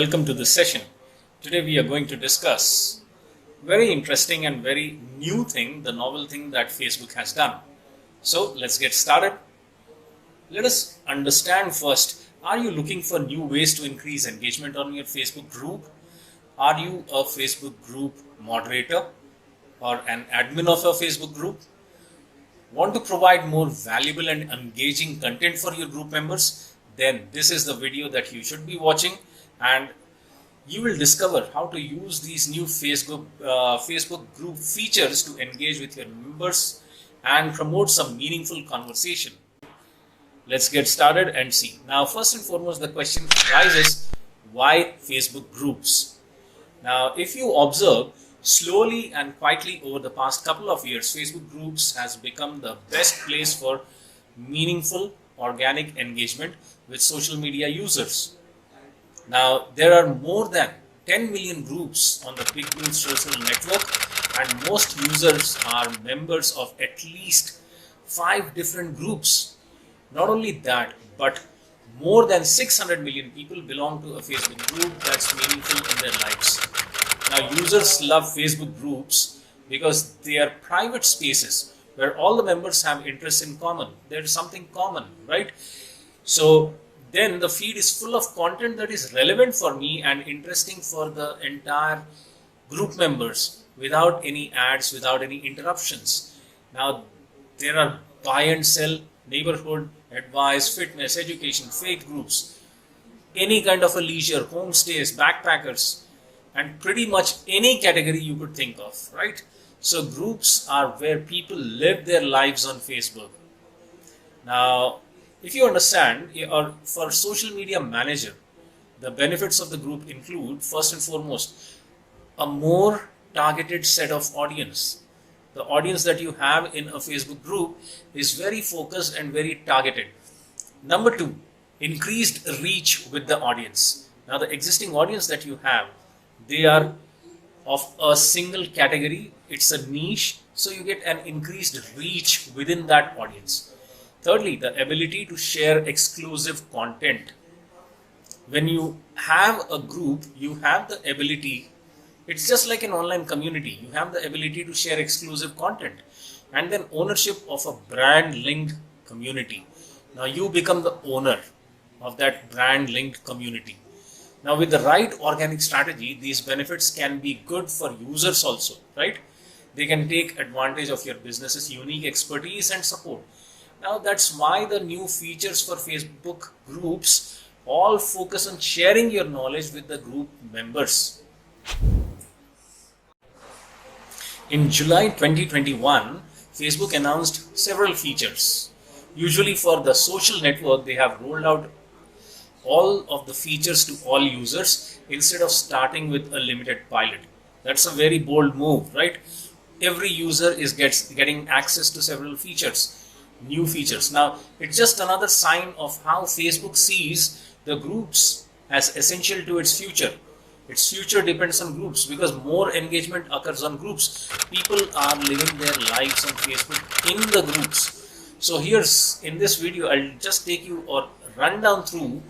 Welcome to this session. Today we are going to discuss very interesting and very new thing, the novel thing that Facebook has done. So let's get started. Let us understand first, are you looking for new ways to increase engagement on your Facebook group? Are you a Facebook group moderator or an admin of a Facebook group? Want to provide more valuable and engaging content for your group members? Then this is the video that you should be watching, and you will discover how to use these new Facebook group features to engage with your members and promote some meaningful conversation. Let's get started and see. Now, first and foremost, the question arises, why Facebook groups? Now, if you observe, slowly and quietly over the past couple of years, Facebook groups has become the best place for meaningful organic engagement with social media users. Now, there are more than 10 million groups on the Big Blue social network, and most users are members of at least 5 different groups. Not only that, but more than 600 million people belong to a Facebook group that's meaningful in their lives. Now, users love Facebook groups because they are private spaces where all the members have interests in common. There's something common, right? So then the feed is full of content that is relevant for me and interesting for the entire group members without any ads, without any interruptions. Now, there are buy and sell, neighborhood, advice, fitness, education, faith groups, any kind of a leisure, homestays, backpackers, and pretty much any category you could think of, right? So groups are where people live their lives on Facebook. Now, if you understand, or for social media manager, the benefits of the group include, first and foremost, a more targeted set of audience. The audience that you have in a Facebook group is very focused and very targeted. Number 2, increased reach with the audience. Now, the existing audience that you have, they are of a single category, it's a niche, so you get an increased reach within that audience. Thirdly, the ability to share exclusive content. When you have a group, you have the ability, it's just like an online community, you have the ability to share exclusive content. And then ownership of a brand linked community. Now you become the owner of that brand linked community. Now, with the right organic strategy, these benefits can be good for users also, right? They can take advantage of your business's unique expertise and support. Now, that's why the new features for Facebook groups all focus on sharing your knowledge with the group members. In July 2021, Facebook announced several features. Usually for the social network, they have rolled out all of the features to all users instead of starting with a limited pilot. That's a very bold move, right? Every user is getting access to several features, new features. Now, it's just another sign of how Facebook sees the groups as essential to its future. Its future depends on groups because more engagement occurs on groups. People are living their lives on Facebook in the groups. So here's, in this video, I'll just take you or run down through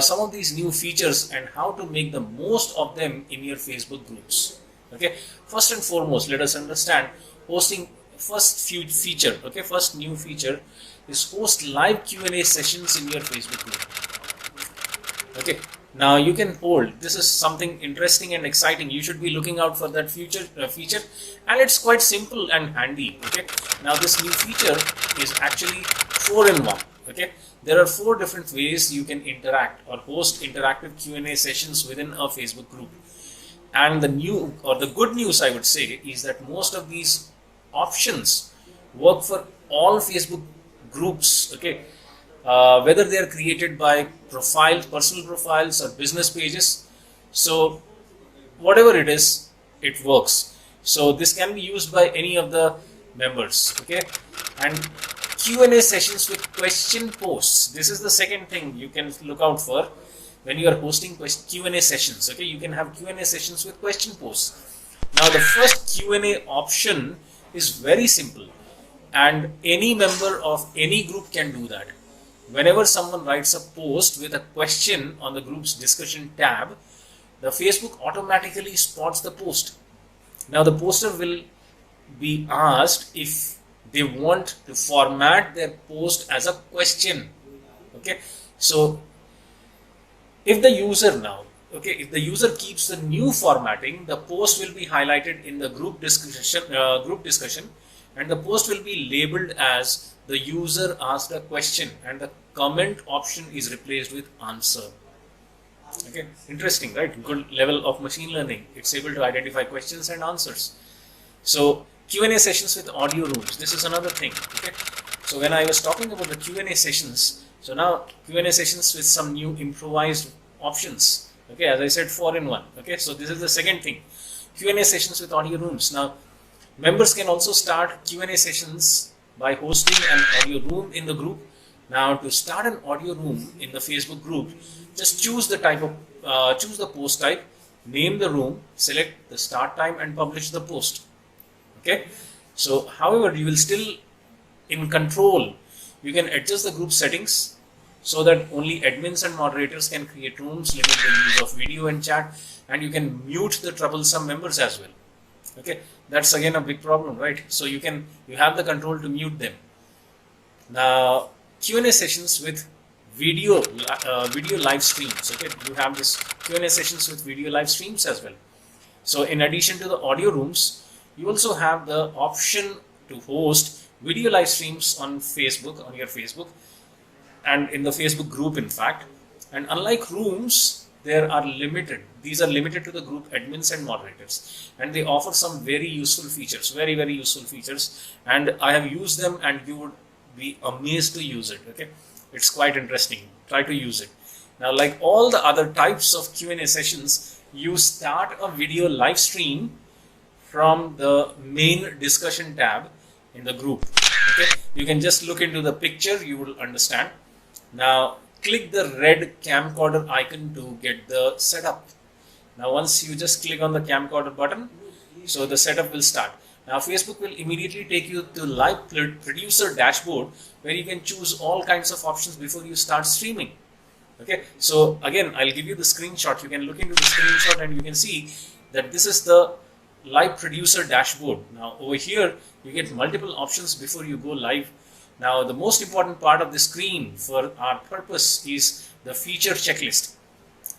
some of these new features and how to make the most of them in your Facebook groups. Okay, first and foremost, let us understand hosting. First new feature is host live Q&A sessions in your Facebook group. Okay, now you can hold. This is something interesting and exciting. You should be looking out for that feature, and it's quite simple and handy. Okay, now this new feature is actually 4-in-1. Okay, there are 4 different ways you can interact or host interactive Q&A sessions within a Facebook group. And the good news, I would say, is that most of these options work for all Facebook groups. Okay, whether they are created by personal profiles or business pages. So whatever it is, it works. So this can be used by any of the members. Okay, and Q&A sessions with question posts. This is the second thing you can look out for when you are hosting Q&A sessions. Okay, you can have Q&A sessions with question posts. Now, the first Q&A option is very simple, and any member of any group can do that. whenever someone writes a post with a question on the group's discussion tab, the Facebook automatically spots the post. Now the poster will be asked if they want to format their post as a question. Okay, so if the user keeps the new formatting, the post will be highlighted in the group discussion, and the post will be labeled as the user asked a question, and the comment option is replaced with answer. Okay, interesting, right? Good level of machine learning. It's able to identify questions and answers. So Q&A sessions with audio rooms. This is another thing. Okay, so when I was talking about the Q&A sessions, so now Q&A sessions with some new improvised options. Okay, as I said, 4-in-1. Okay, so this is the second thing. Q&A sessions with audio rooms. Now, members can also start Q&A sessions by hosting an audio room in the group. Now, to start an audio room in the Facebook group, just choose the post type, name the room, select the start time, and publish the post. Okay. So, however, you will still in control. You can adjust the group settings so that only admins and moderators can create rooms, limit the use of video and chat, and you can mute the troublesome members as well. Okay, that's again a big problem, right? So you have the control to mute them. Now Q&A sessions with video live streams. Okay, you have this Q&A sessions with video live streams as well. So in addition to the audio rooms, you also have the option to host video live streams on Facebook, on your Facebook, and in the Facebook group, in fact. And unlike rooms, these are limited to the group admins and moderators, and they offer some very useful features, very useful features, and I have used them, and you would be amazed to use it. Okay, it's quite interesting. Try to use it. Now, like all the other types of Q&A sessions, you start a video live stream from the main discussion tab in the group. Okay, you can just look into the picture, you will understand. Now click the red camcorder icon to get the setup. Now once you just click on the camcorder button, so the setup will start. Now Facebook will immediately take you to live producer dashboard, where you can choose all kinds of options before you start streaming. Okay, so again I'll give you the screenshot. You can look into the screenshot and you can see that this is the live producer dashboard. Now over here you get multiple options before you go live. Now the most important part of the screen for our purpose is the feature checklist.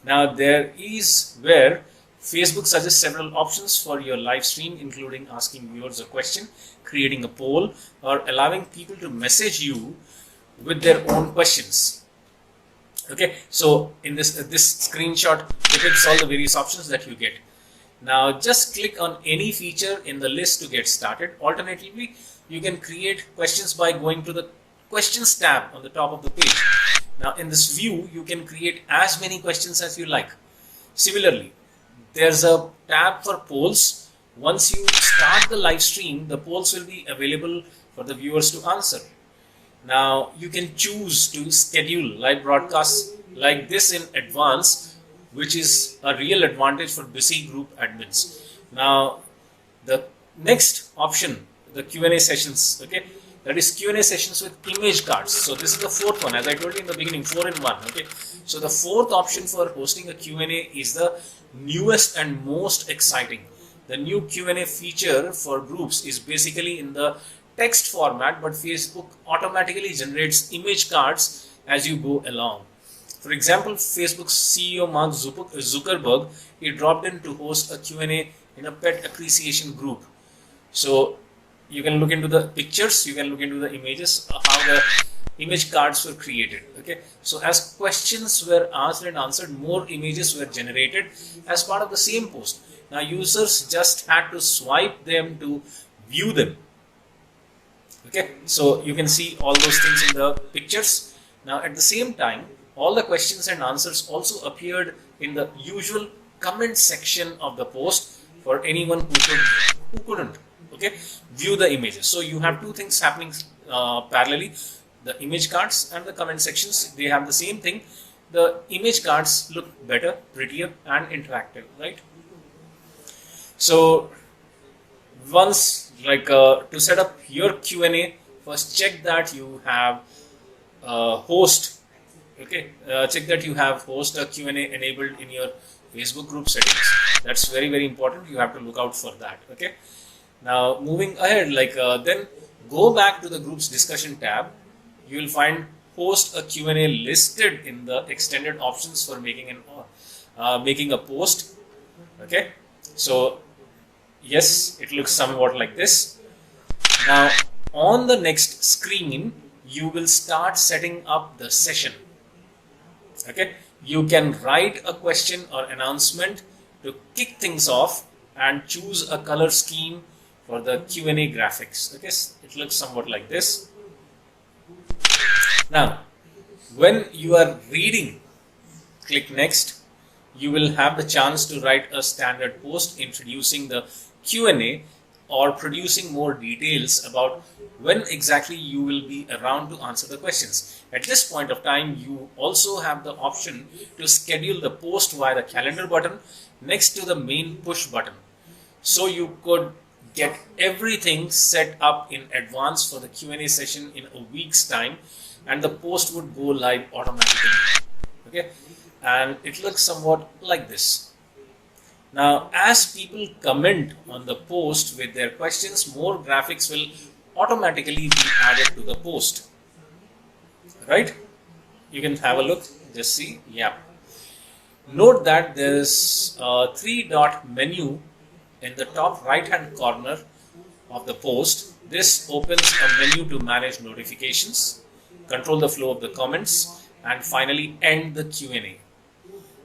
Now there is where Facebook suggests several options for your live stream, including asking viewers a question, creating a poll, or allowing people to message you with their own questions. Okay, so in this screenshot depicts all the various options that you get. Now just click on any feature in the list to get started. Alternatively, you can create questions by going to the questions tab on the top of the page. Now in this view, you can create as many questions as you like. Similarly, there's a tab for polls. Once you start the live stream, the polls will be available for the viewers to answer. Now you can choose to schedule live broadcasts like this in advance, which is a real advantage for busy group admins. Now the next option, the Q&A sessions, okay, that is Q&A sessions with image cards. So this is the fourth one, as I told you in the beginning, 4-in-1. Okay, so the fourth option for hosting a Q&A is the newest and most exciting. The new Q&A feature for groups is basically in the text format, but Facebook automatically generates image cards as you go along. For example, Facebook's CEO Mark Zuckerberg, he dropped in to host a Q&A in a pet appreciation group. So you can look into the pictures, you can look into the images, how the image cards were created. Okay, so as questions were asked and answered, more images were generated as part of the same post. Now users just had to swipe them to view them. Okay, so you can see all those things in the pictures. Now at the same time, all the questions and answers also appeared in the usual comment section of the post for anyone who couldn't view the images. So you have two things happening parallelly: the image cards and the comment sections. They have the same thing. The image cards look better, prettier, and interactive, right? So once to set up your Q&A, first check that you have host. Okay, check that you have host a Q&A enabled in your Facebook group settings. That's very, very important. You have to look out for that. Okay. Now moving ahead, then go back to the groups discussion tab. You will find post a Q&A listed in the extended options for making a post. Okay. So yes, it looks somewhat like this. Now on the next screen, you will start setting up the session. Okay, you can write a question or announcement to kick things off and choose a color scheme for the Q&A graphics. Okay, it looks somewhat like this. Now, when you are reading, click next. You will have the chance to write a standard post introducing the Q&A or producing more details about when exactly you will be around to answer the questions. At this point of time, you also have the option to schedule the post via the calendar button next to the main push button. So you could get everything set up in advance for the Q&A session in a week's time, and the post would go live automatically. Okay, and it looks somewhat like this. Now, as people comment on the post with their questions, more graphics will automatically be added to the post. Right? You can have a look, just see. Yeah. Note that there is a 3-dot menu in the top right hand corner of the post. This opens a menu to manage notifications, control the flow of the comments, and finally end the Q&A.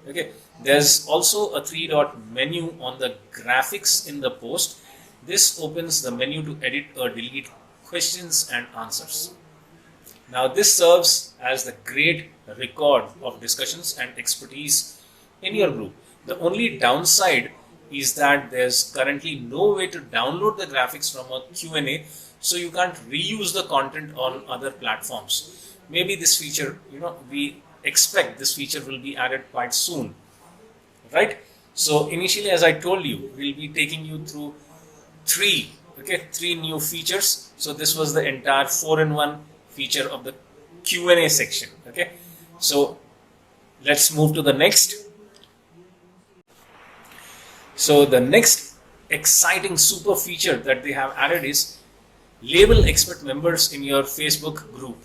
Okay, there's also a 3-dot menu on the graphics in the post. This opens the menu to edit or delete questions and answers. Now this serves as the great record of discussions and expertise in your group. The only downside is that there's currently no way to download the graphics from a Q&A, so you can't reuse the content on other platforms. Maybe this feature, we expect this feature will be added quite soon, right? So initially, as I told you, we'll be taking you through three new features. So this was the entire 4-in-1 feature of the Q&A section. Okay, so let's move to the next. So the next exciting super feature that they have added is label expert members in your Facebook group.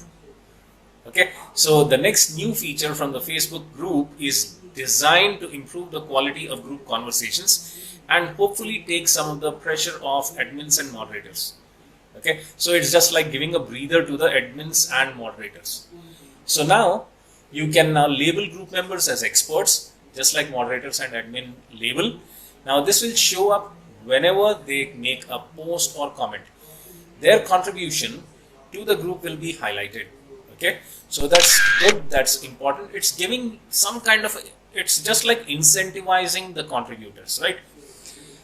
Okay, so the next new feature from the Facebook group is designed to improve the quality of group conversations and hopefully take some of the pressure off admins and moderators. Okay, so it's just like giving a breather to the admins and moderators. So now you can now label group members as experts, just like moderators and admin label. Now this will show up whenever they make a post or comment. Their contribution to the group will be highlighted. Okay, so that's good, that's important. It's giving some kind of, it's just like incentivizing the contributors, right?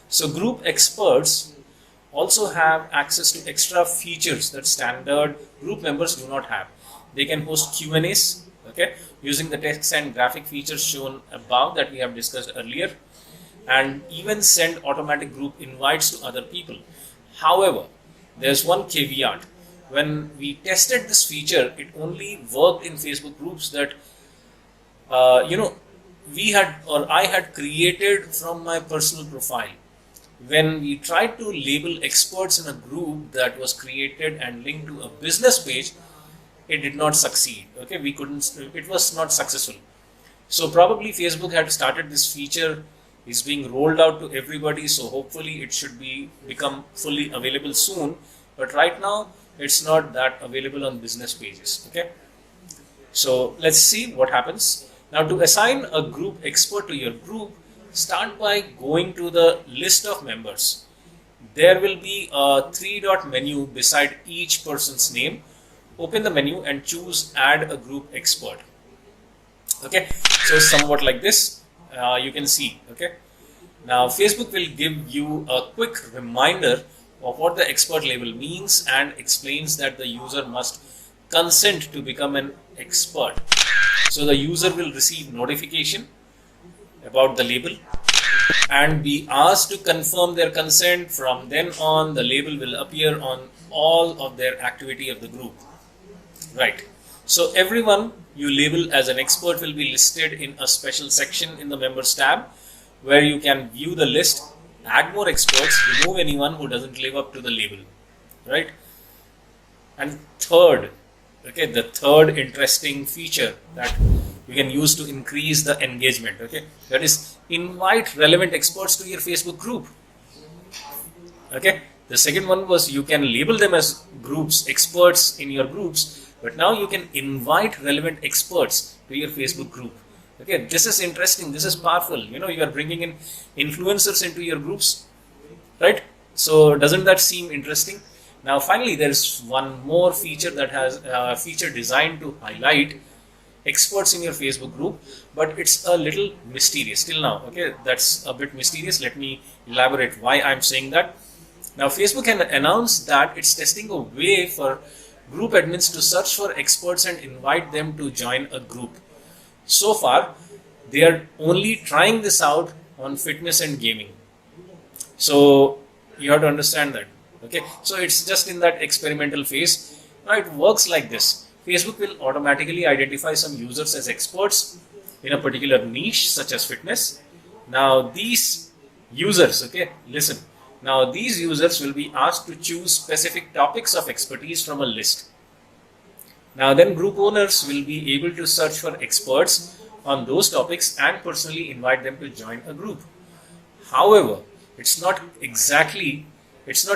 So group experts also have access to extra features that standard group members do not have. They can host Q&As, okay, using the text and graphic features shown above that we have discussed earlier, and even send automatic group invites to other people. However, there's one caveat. When we tested this feature, it only worked in Facebook groups that I had created from my personal profile. When we tried to label experts in a group that was created and linked to a business page, it did not succeed. Okay, it was not successful. So probably Facebook had started this feature, is being rolled out to everybody, so hopefully it should become fully available soon. But right now, it's not that available on business pages. Okay, so let's see what happens. Now to assign a group expert to your group, start by going to the list of members. There will be a 3-dot menu beside each person's name. Open the menu and choose add a group expert. Okay, so somewhat like this, you can see. Okay, now Facebook will give you a quick reminder of what the expert label means and explains that the user must consent to become an expert. So the user will receive notification about the label and be asked to confirm their consent. From then on, the label will appear on all of their activity of the group. Right. So everyone you label as an expert will be listed in a special section in the members tab, where you can view the list, add more experts, remove anyone who doesn't live up to the label, right? And third, okay, the third interesting feature that you can use to increase the engagement, okay, that is invite relevant experts to your Facebook group. Okay, the second one was you can label them as groups, experts in your groups, but now you can invite relevant experts to your Facebook group. Okay, this is interesting, this is powerful. You know, you are bringing in influencers into your groups, right? So doesn't that seem interesting? Now finally, there is one more feature that has a feature designed to highlight experts in your Facebook group, but it's a little mysterious till now. Okay, that's a bit mysterious. Let me elaborate why I'm saying that. Now Facebook can announce that it's testing a way for group admins to search for experts and invite them to join a group. So far, they are only trying this out on fitness and gaming. So you have to understand that. Okay, so it's just in that experimental phase. Now it works like this. Facebook will automatically identify some users as experts in a particular niche such as fitness. Now these users, okay, listen. Now these users will be asked to choose specific topics of expertise from a list. Now then group owners will be able to search for experts on those topics and personally invite them to join a group. However, it's not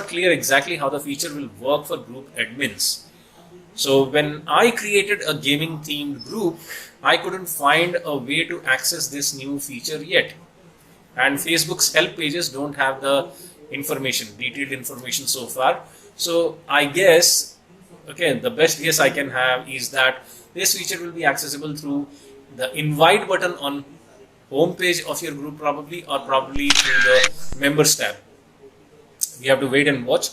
clear exactly how the feature will work for group admins. So when I created a gaming themed group, I couldn't find a way to access this new feature yet. And Facebook's help pages don't have the detailed information so far. So I guess, okay, the best guess I can have is that this feature will be accessible through the invite button on home page of your group probably, or probably through the members tab. We have to wait and watch.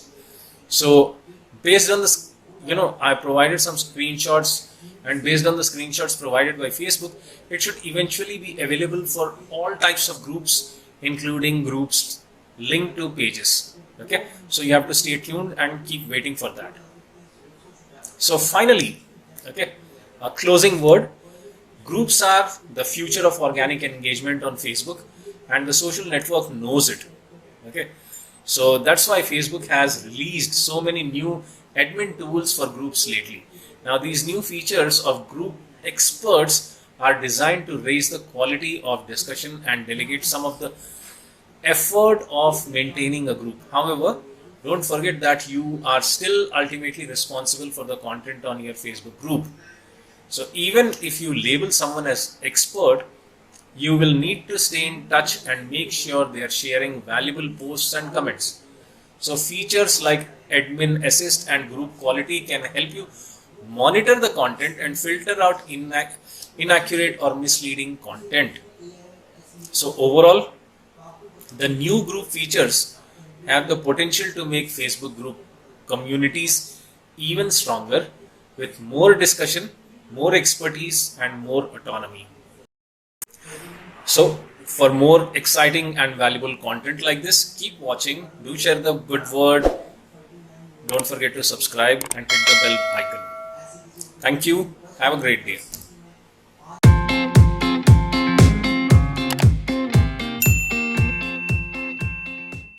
So based on this, I provided some screenshots, and based on the screenshots provided by Facebook, it should eventually be available for all types of groups, including groups linked to pages. Okay, so you have to stay tuned and keep waiting for that. So finally, okay, a closing word. Groups are the future of organic engagement on Facebook, and the social network knows it. Okay, so that's why Facebook has released so many new admin tools for groups lately. Now these new features of group experts are designed to raise the quality of discussion and delegate some of the effort of maintaining a group. However, don't forget that you are still ultimately responsible for the content on your Facebook group. So even if you label someone as expert, you will need to stay in touch and make sure they are sharing valuable posts and comments. So features like admin assist and group quality can help you monitor the content and filter out inaccurate or misleading content. So overall, the new group features have the potential to make Facebook group communities even stronger, with more discussion, more expertise, and more autonomy. So for more exciting and valuable content like this, keep watching. Do share the good word. Don't forget to subscribe and hit the bell icon. Thank you. Have a great day.